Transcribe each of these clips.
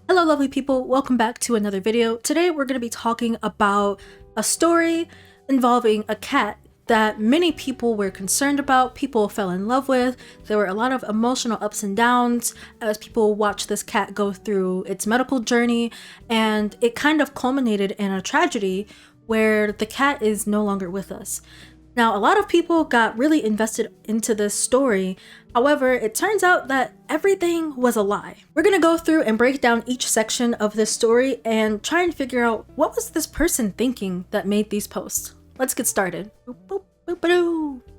Hello lovely people, welcome back to another video. Today we're going to be talking about a story involving a cat that many people were concerned about, people fell in love with. There were a lot of emotional ups and downs as people watched this cat go through its medical journey, and it kind of culminated in a tragedy where the cat is no longer with us. Now, a lot of people got really invested into this story. However, it turns out that everything was a lie. We're gonna go through and break down each section of this story and try and figure out what was this person thinking that made these posts. Let's get started.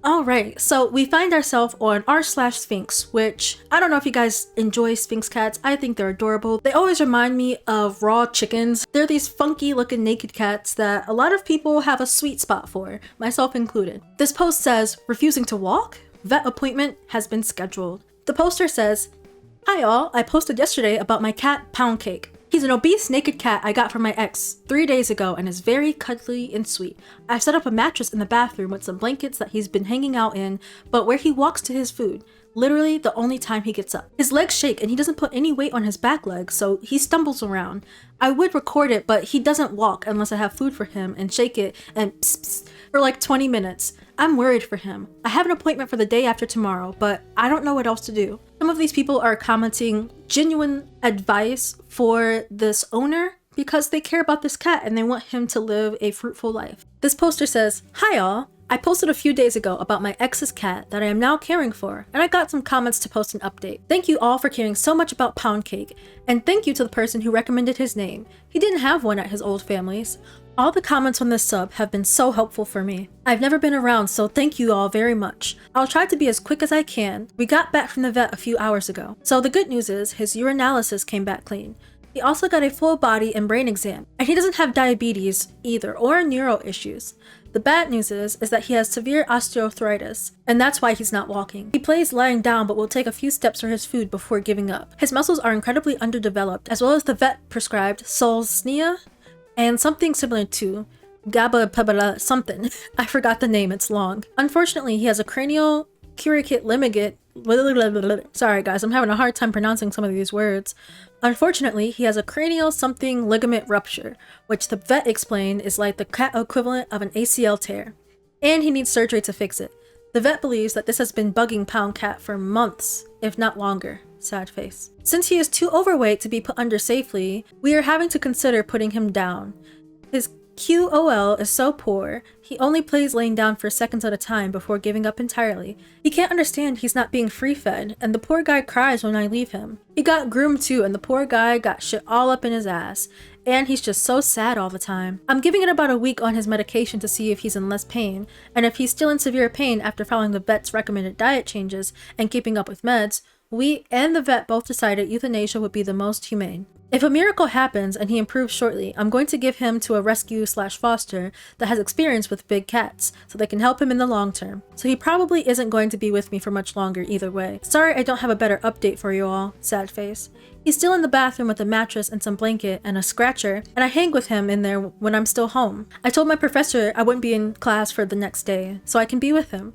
Alright, so we find ourselves on r/sphynx, which I don't know if you guys enjoy sphynx cats. I think they're adorable. They always remind me of raw chickens. They're these funky looking naked cats that a lot of people have a sweet spot for, myself included. This post says, refusing to walk? Vet appointment has been scheduled. The poster says, hi all, I posted yesterday about my cat Pound Cake. He's an obese naked cat I got from my ex 3 days ago and is very cuddly and sweet. I've set up a mattress in the bathroom with some blankets that he's been hanging out in, but where he walks to his food. Literally the only time he gets up. His legs shake and he doesn't put any weight on his back legs, so he stumbles around. I would record it, but he doesn't walk unless I have food for him and shake it and pss, pss, for like 20 minutes. I'm worried for him. I have an appointment for the day after tomorrow, but I don't know what else to do. Some of these people are commenting genuine advice for this owner because they care about this cat and they want him to live a fruitful life. This poster says, hi all. I posted a few days ago about my ex's cat that I am now caring for, and I got some comments to post an update. Thank you all for caring so much about Pound Cake, and thank you to the person who recommended his name. He didn't have one at his old family's. All the comments on this sub have been so helpful for me. I've never been around, so thank you all very much. I'll try to be as quick as I can. We got back from the vet a few hours ago. So the good news is his urinalysis came back clean. He also got a full body and brain exam, and he doesn't have diabetes either or neuro issues. The bad news is that he has severe osteoarthritis, and that's why he's not walking. He plays lying down but will take a few steps for his food before giving up. His muscles are incredibly underdeveloped, as well as the vet prescribed solsnia and something similar to gabapentin something. I forgot the name, it's long. Unfortunately, he has a cranial curricate limigate. Sorry guys, I'm having a hard time pronouncing some of these words. Unfortunately, he has a cranial something ligament rupture, which the vet explained is like the cat equivalent of an ACL tear, and he needs surgery to fix it. The vet believes that this has been bugging Pound Cat for months, if not longer. Sad face. Since he is too overweight to be put under safely, we are having to consider putting him down. His QOL is so poor, he only plays laying down for seconds at a time before giving up entirely. He can't understand he's not being free-fed, and the poor guy cries when I leave him. He got groomed too, and the poor guy got shit all up in his ass. And he's just so sad all the time. I'm giving it about a week on his medication to see if he's in less pain, and if he's still in severe pain after following the vet's recommended diet changes and keeping up with meds, we and the vet both decided euthanasia would be the most humane. If a miracle happens and he improves shortly, I'm going to give him to a rescue/foster that has experience with big cats, so they can help him in the long term. So he probably isn't going to be with me for much longer either way. Sorry I don't have a better update for you all, sad face. He's still in the bathroom with a mattress and some blanket and a scratcher, and I hang with him in there when I'm still home. I told my professor I wouldn't be in class for the next day, so I can be with him.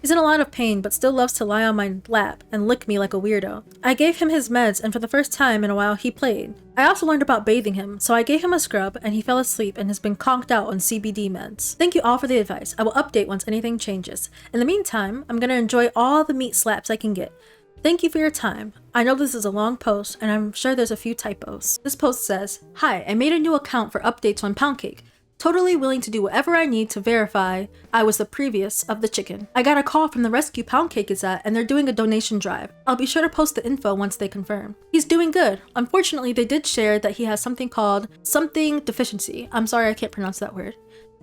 He's in a lot of pain, but still loves to lie on my lap and lick me like a weirdo. I gave him his meds, and for the first time in a while he played. I also learned about bathing him, so I gave him a scrub and he fell asleep and has been conked out on CBD meds. Thank you all for the advice. I will update once anything changes. In the meantime, I'm gonna enjoy all the meat slaps I can get. Thank you for your time. I know this is a long post, and I'm sure there's a few typos. This post says, hi, I made a new account for updates on Pound Cake. Totally willing to do whatever I need to verify I was the previous of the chicken. I got a call from the rescue Pound Cake is at, and they're doing a donation drive. I'll be sure to post the info once they confirm. He's doing good. Unfortunately, they did share that he has something called something deficiency. I'm sorry I can't pronounce that word.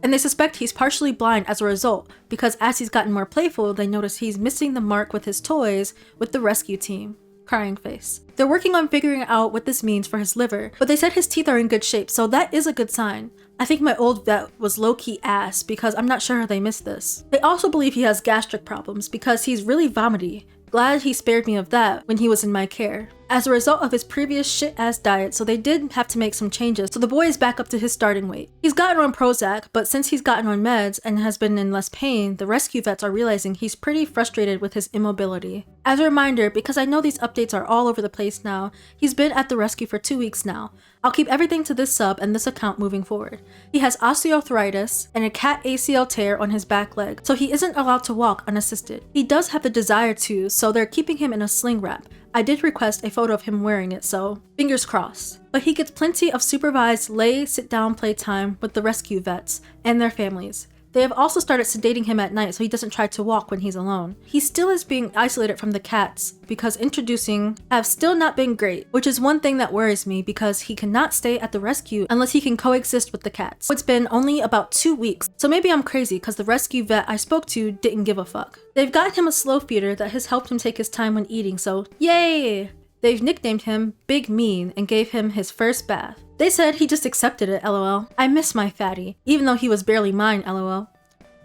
And they suspect he's partially blind as a result, because as he's gotten more playful, they notice he's missing the mark with his toys with the rescue team. Crying face. They're working on figuring out what this means for his liver, but they said his teeth are in good shape, so that is a good sign. I think my old vet was low-key ass because I'm not sure how they missed this. They also believe he has gastric problems because he's really vomity, Glad he spared me of that when he was in my care. As a result of his previous shit-ass diet, so they did have to make some changes, so the boy is back up to his starting weight. He's gotten on Prozac, but since he's gotten on meds and has been in less pain, the rescue vets are realizing he's pretty frustrated with his immobility. As a reminder, because I know these updates are all over the place now, he's been at the rescue for 2 weeks now. I'll keep everything to this sub and this account moving forward. He has osteoarthritis and a cat ACL tear on his back leg, so he isn't allowed to walk unassisted. He does have the desire to, so they're keeping him in a sling wrap. I did request a photo of him wearing it, so fingers crossed. But he gets plenty of supervised lay, sit down play time with the rescue vets and their families. They have also started sedating him at night so he doesn't try to walk when he's alone. He still is being isolated from the cats because introducing have still not been great, which is one thing that worries me because he cannot stay at the rescue unless he can coexist with the cats. It's been only about 2 weeks, so maybe I'm crazy because the rescue vet I spoke to didn't give a fuck. They've got him a slow feeder that has helped him take his time when eating, so yay! They've nicknamed him Big Mean and gave him his first bath. They said he just accepted it, lol. I miss my fatty, even though he was barely mine, lol.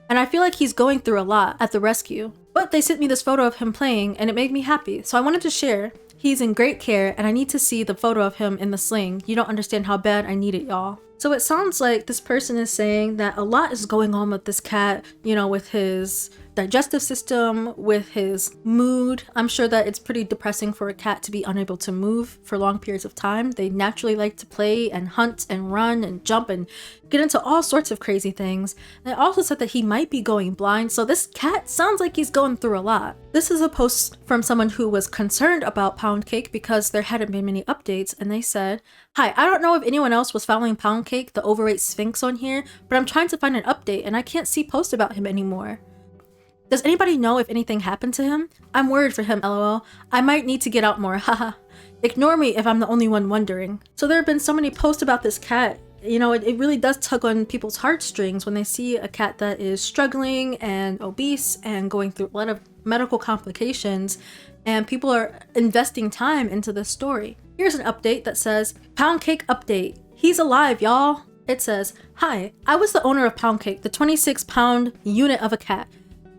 And I feel like he's going through a lot at the rescue. But they sent me this photo of him playing and it made me happy, so I wanted to share. He's in great care and I need to see the photo of him in the sling. You don't understand how bad I need it, y'all. So it sounds like this person is saying that a lot is going on with this cat, you know, with his digestive system, with his mood. I'm sure that it's pretty depressing for a cat to be unable to move for long periods of time. They naturally like to play and hunt and run and jump and get into all sorts of crazy things. And it also said that he might be going blind, so this cat sounds like he's going through a lot. This is a post from someone who was concerned about Pound Cake because there hadn't been many updates, and they said, "Hi, I don't know if anyone else was following Pound Cake, the overweight sphynx on here, but I'm trying to find an update and I can't see posts about him anymore. Does anybody know if anything happened to him? I'm worried for him, lol. I might need to get out more, haha. Ignore me if I'm the only one wondering." So there have been so many posts about this cat. You know, it really does tug on people's heartstrings when they see a cat that is struggling and obese and going through a lot of medical complications, and people are investing time into this story. Here's an update that says, "Pound Cake update. He's alive, y'all." It says, "Hi, I was the owner of Pound Cake, the 26-pound unit of a cat.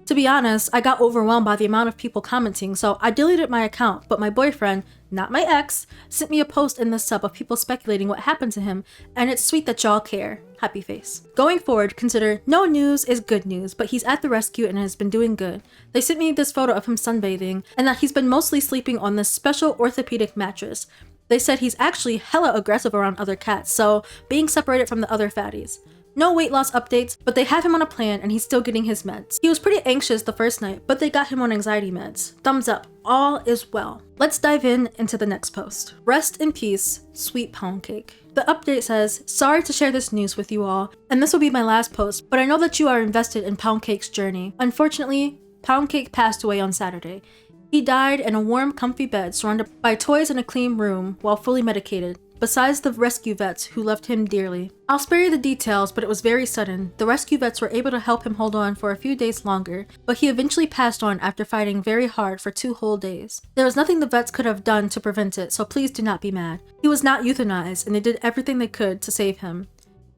To be honest, I got overwhelmed by the amount of people commenting, so I deleted my account, but my boyfriend, not my ex, sent me a post in the sub of people speculating what happened to him, and it's sweet that y'all care. Happy face. Going forward, consider no news is good news, but he's at the rescue and has been doing good. They sent me this photo of him sunbathing, and that he's been mostly sleeping on this special orthopedic mattress. They said he's actually hella aggressive around other cats, so being separated from the other fatties. No weight loss updates, but they have him on a plan and he's still getting his meds. He was pretty anxious the first night, but they got him on anxiety meds. Thumbs up, all is well." Let's dive into the next post. "Rest in peace, sweet Pound Cake." The update says, "Sorry to share this news with you all, and this will be my last post, but I know that you are invested in Pound Cake's journey. Unfortunately, Pound Cake passed away on Saturday. He died in a warm, comfy bed surrounded by toys in a clean room while fully medicated, besides the rescue vets who loved him dearly. I'll spare you the details, but it was very sudden. The rescue vets were able to help him hold on for a few days longer, but he eventually passed on after fighting very hard for 2 whole days. There was nothing the vets could have done to prevent it, so please do not be mad. He was not euthanized, and they did everything they could to save him.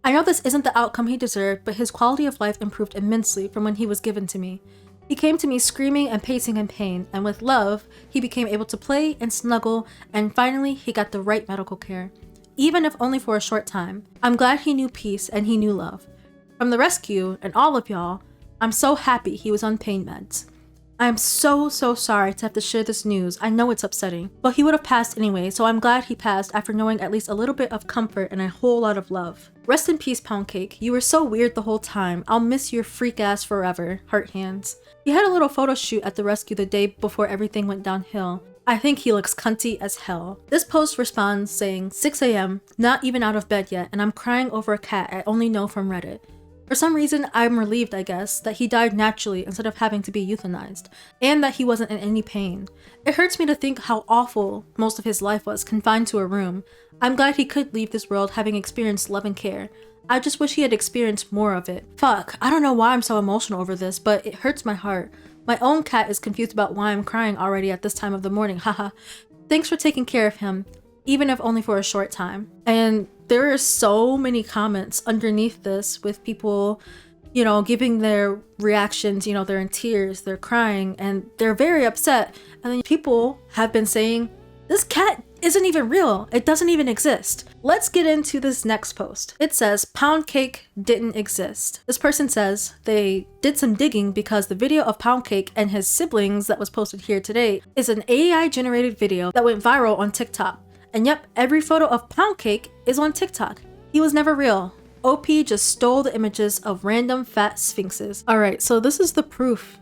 I know this isn't the outcome he deserved, but his quality of life improved immensely from when he was given to me. He came to me screaming and pacing in pain, and with love, he became able to play and snuggle, and finally, he got the right medical care. Even if only for a short time. I'm glad he knew peace and he knew love. From the rescue, and all of y'all, I'm so happy he was on pain meds. I am so sorry to have to share this news. I know it's upsetting, but he would have passed anyway, so I'm glad he passed after knowing at least a little bit of comfort and a whole lot of love. Rest in peace, Pound Cake. You were so weird the whole time. I'll miss your freak ass forever. Heart hands." He had a little photo shoot at the rescue the day before everything went downhill. I think he looks cunty as hell. This post responds saying, 6 a.m, not even out of bed yet, and I'm crying over a cat I only know from Reddit. For some reason, I'm relieved, I guess, that he died naturally instead of having to be euthanized, and that he wasn't in any pain. It hurts me to think how awful most of his life was, confined to a room. I'm glad he could leave this world having experienced love and care. I just wish he had experienced more of it. Fuck, I don't know why I'm so emotional over this, but it hurts my heart. My own cat is confused about why I'm crying already at this time of the morning, haha. Thanks for taking care of him, even if only for a short time. And there are so many comments underneath this with people you know, giving their reactions, you know, they're in tears, they're crying, and they're very upset. And then people have been saying, this cat isn't even real. It doesn't even exist. Let's get into this next post. It says, Pound Cake didn't exist. This person says they did some digging because the video of Pound Cake and his siblings that was posted here today is an AI generated video that went viral on TikTok. And yep, every photo of Pound Cake is on TikTok. He was never real. OP just stole the images of random fat sphinxes. Alright, so this is the proof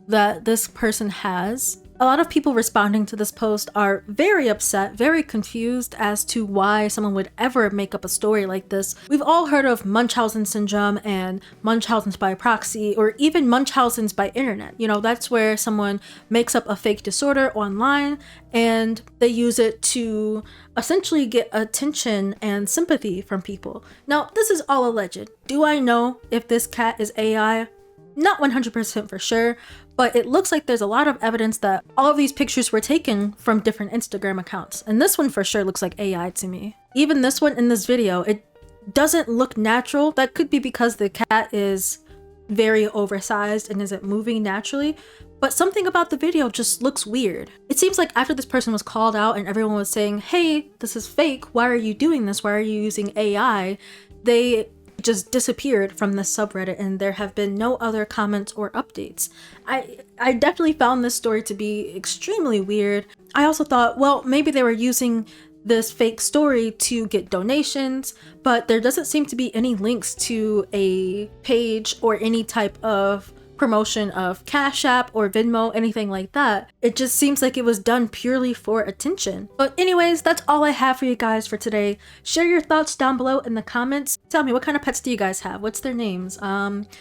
that this person has. A lot of people responding to this post are very upset, very confused as to why someone would ever make up a story like this. We've all heard of Munchausen syndrome and Munchausen's by proxy, or even Munchausen's by internet. You know, that's where someone makes up a fake disorder online and they use it to essentially get attention and sympathy from people. Now, this is all alleged. Do I know if this cat is AI? Not 100% for sure, but it looks like there's a lot of evidence that all of these pictures were taken from different Instagram accounts. And this one for sure looks like AI to me. Even this one in this video, it doesn't look natural. That could be because the cat is very oversized and isn't moving naturally, but something about the video just looks weird. It seems like after this person was called out and everyone was saying, hey, this is fake, why are you doing this? Why are you using AI? They just disappeared from the subreddit and there have been no other comments or updates. I definitely found this story to be extremely weird. I also thought, well, maybe they were using this fake story to get donations, but there doesn't seem to be any links to a page or any type of promotion of Cash App or Venmo, anything like that. It just seems like it was done purely for attention. But anyways, that's all I have for you guys for today. Share your thoughts down below in the comments. Tell me, what kind of pets do you guys have? What's their names?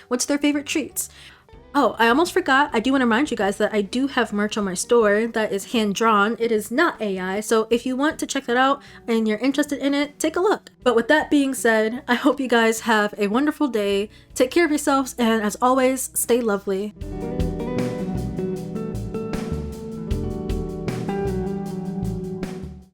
What's their favorite treats? Oh, I almost forgot. I do want to remind you guys that I do have merch on my store that is hand-drawn. It is not AI, so if you want to check that out and you're interested in it, take a look. But with that being said, I hope you guys have a wonderful day. Take care of yourselves, and as always, stay lovely.